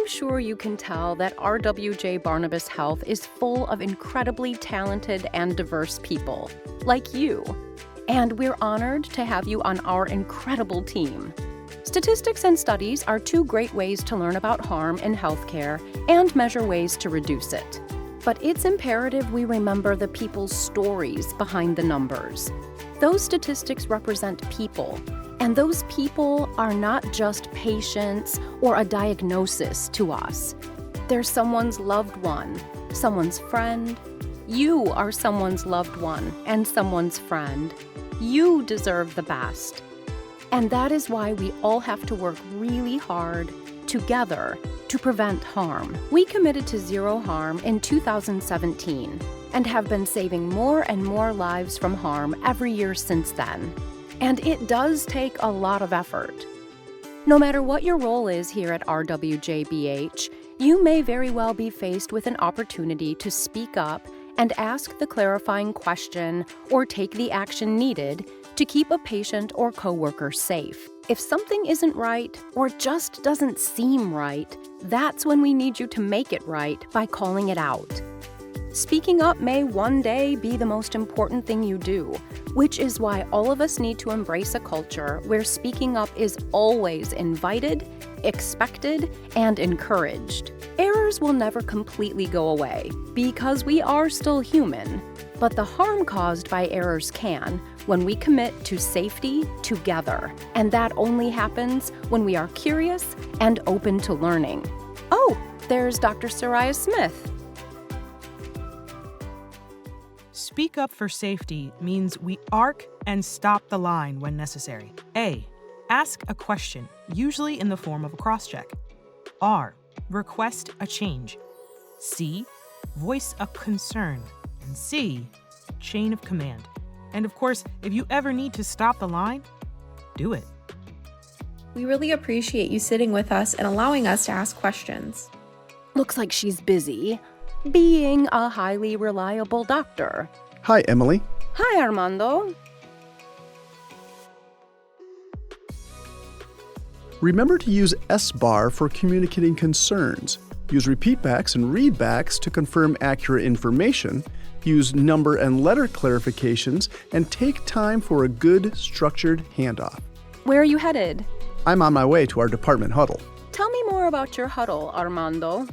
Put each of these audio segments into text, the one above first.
I'm sure you can tell that RWJBarnabas Health is full of incredibly talented and diverse people, like you. And we're honored to have you on our incredible team. Statistics and studies are two great ways to learn about harm in healthcare and measure ways to reduce it. But it's imperative we remember the people's stories behind the numbers. Those statistics represent people, and those people are not just patients or a diagnosis to us. They're someone's loved one, someone's friend. You are someone's loved one and someone's friend. You deserve the best. And that is why we all have to work really hard together to prevent harm. We committed to zero harm in 2017 and have been saving more and more lives from harm every year since then. And it does take a lot of effort. No matter what your role is here at RWJBH, you may very well be faced with an opportunity to speak up and ask the clarifying question or take the action needed to keep a patient or coworker safe. If something isn't right or just doesn't seem right, that's when we need you to make it right by calling it out. Speaking up may one day be the most important thing you do, which is why all of us need to embrace a culture where speaking up is always invited, expected, and encouraged. Errors will never completely go away because we are still human, but the harm caused by errors can when we commit to safety together, and that only happens when we are curious and open to learning. Oh, there's Dr. Soraya Smith. Speak up for safety means we arc and stop the line when necessary. A. Ask a question, usually in the form of a cross-check. R. Request a change. C. Voice a concern. And C. Chain of command. And of course, if you ever need to stop the line, do it. We really appreciate you sitting with us and allowing us to ask questions. Looks like she's busy being a highly reliable doctor. Hi, Emily. Hi, Armando. Remember to use S-bar for communicating concerns. Use repeatbacks and readbacks to confirm accurate information. Use number and letter clarifications, and take time for a good, structured handoff. Where are you headed? I'm on my way to our department huddle. Tell me more about your huddle, Armando.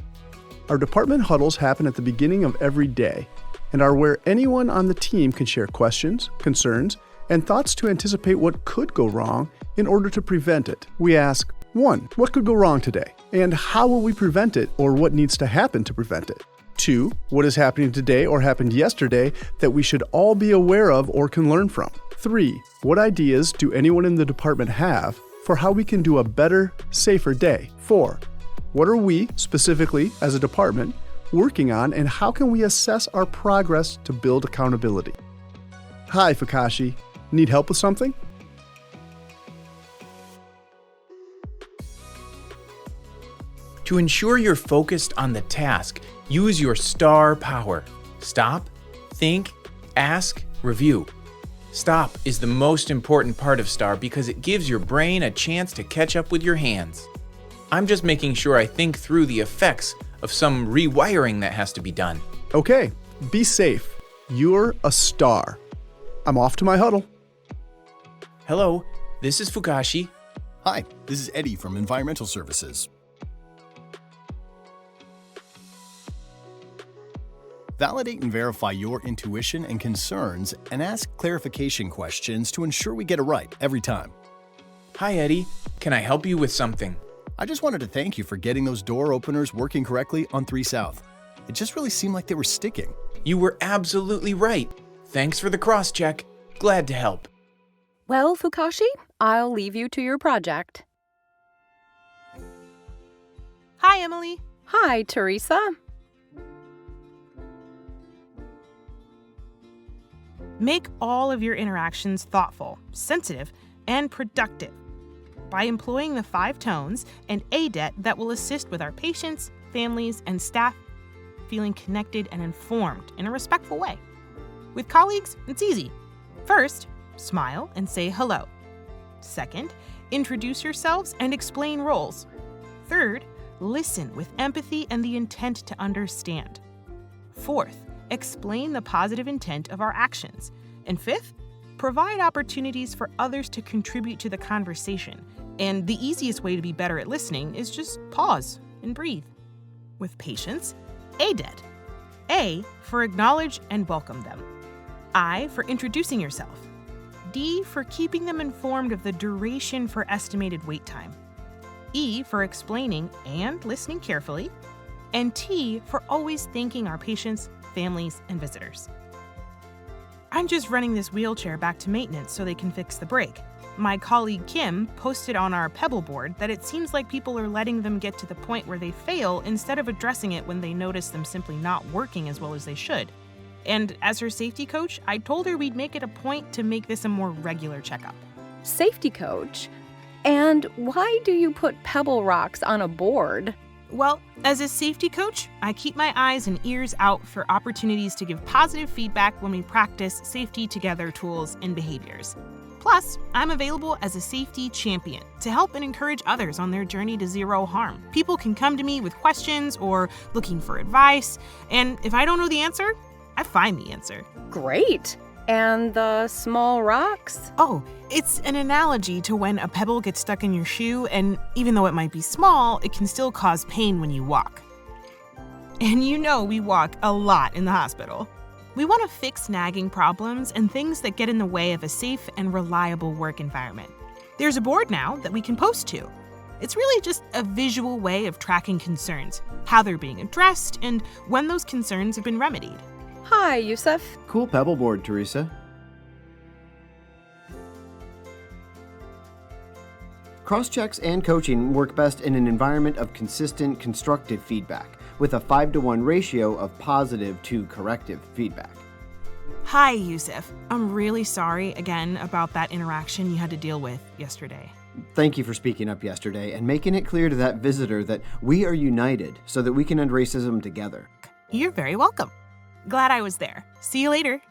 Our department huddles happen at the beginning of every day and are where anyone on the team can share questions, concerns, and thoughts to anticipate what could go wrong in order to prevent it. We ask, 1. What could go wrong today? And how will we prevent it, or what needs to happen to prevent it? 2. What is happening today or happened yesterday that we should all be aware of or can learn from? 3. What ideas do anyone in the department have for how we can do a better, safer day? 4. What are we, specifically as a department, working on, and how can we assess our progress to build accountability? Hi, Fukashi. Need help with something? To ensure you're focused on the task, use your STAR power. Stop, think, ask, review. Stop is the most important part of STAR because it gives your brain a chance to catch up with your hands. I'm just making sure I think through the effects of some rewiring that has to be done. Okay, be safe. You're a star. I'm off to my huddle. Hello, this is Fukashi. Hi, this is Eddie from Environmental Services. Validate and verify your intuition and concerns and ask clarification questions to ensure we get it right every time. Hi, Eddie. Can I help you with something? I just wanted to thank you for getting those door openers working correctly on 3 South. It just really seemed like they were sticking. You were absolutely right. Thanks for the cross-check. Glad to help. Well, Fukashi, I'll leave you to your project. Hi, Emily. Hi, Teresa. Make all of your interactions thoughtful, sensitive, and productive by employing the 5 tones and AIDET that will assist with our patients, families, and staff feeling connected and informed in a respectful way. With colleagues, it's easy. First, smile and say hello. Second, introduce yourselves and explain roles. Third, listen with empathy and the intent to understand. 4th, explain the positive intent of our actions. And 5th, provide opportunities for others to contribute to the conversation. And the easiest way to be better at listening is just pause and breathe. With patients, AIDET. A for acknowledge and welcome them. I for introducing yourself. D for keeping them informed of the duration for estimated wait time. E for explaining and listening carefully. And T for always thanking our patients, families, and visitors. I'm just running this wheelchair back to maintenance so they can fix the brake. My colleague Kim posted on our Pebble board that it seems like people are letting them get to the point where they fail instead of addressing it when they notice them simply not working as well as they should. And as her safety coach, I told her we'd make it a point to make this a more regular checkup. Safety coach? And why do you put pebble rocks on a board? Well, as a safety coach, I keep my eyes and ears out for opportunities to give positive feedback when we practice safety together tools and behaviors. Plus, I'm available as a safety champion to help and encourage others on their journey to zero harm. People can come to me with questions or looking for advice, and if I don't know the answer, I find the answer. Great. And the small rocks? Oh, it's an analogy to when a pebble gets stuck in your shoe, and even though it might be small, it can still cause pain when you walk. And you know we walk a lot in the hospital. We want to fix nagging problems and things that get in the way of a safe and reliable work environment. There's a board now that we can post to. It's really just a visual way of tracking concerns, how they're being addressed, and when those concerns have been remedied. Hi, Yusuf. Cool pebble board, Teresa. Cross-checks and coaching work best in an environment of consistent, constructive feedback, with a 5-to-1 ratio of positive to corrective feedback. Hi, Yusuf. I'm really sorry again about that interaction you had to deal with yesterday. Thank you for speaking up yesterday and making it clear to that visitor that we are united so that we can end racism together. You're very welcome. Glad I was there. See you later.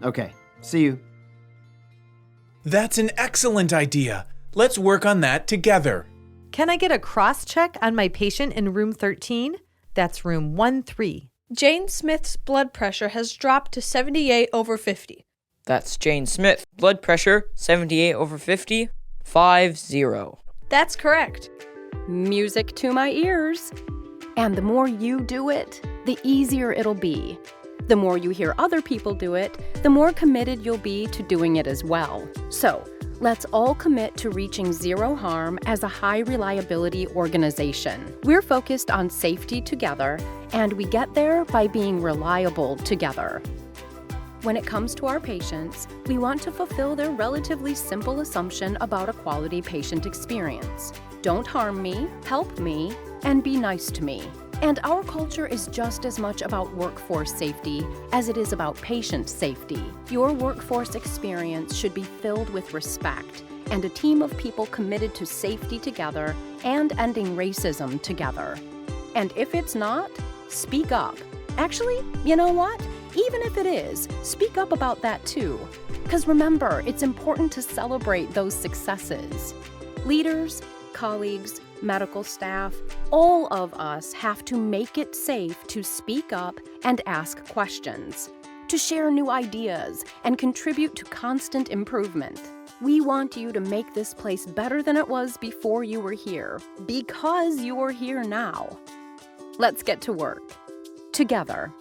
Okay, see you. That's an excellent idea. Let's work on that together. Can I get a cross-check on my patient in room 13? That's room 13. Jane Smith's blood pressure has dropped to 78/50. That's Jane Smith. Blood pressure, 78/50, 50. That's correct. Music to my ears. And the more you do it, the easier it'll be. The more you hear other people do it, the more committed you'll be to doing it as well. So, let's all commit to reaching zero harm as a high reliability organization. We're focused on safety together, and we get there by being reliable together. When it comes to our patients, we want to fulfill their relatively simple assumption about a quality patient experience. Don't harm me, help me, and be nice to me. And our culture is just as much about workforce safety as it is about patient safety. Your workforce experience should be filled with respect and a team of people committed to safety together and ending racism together. And if it's not, speak up. Actually, you know what? Even if it is, speak up about that too. Because remember, it's important to celebrate those successes. Leaders, colleagues, medical staff, all of us have to make it safe to speak up and ask questions, to share new ideas and contribute to constant improvement. We want you to make this place better than it was before you were here, because you're here now. Let's get to work. Together.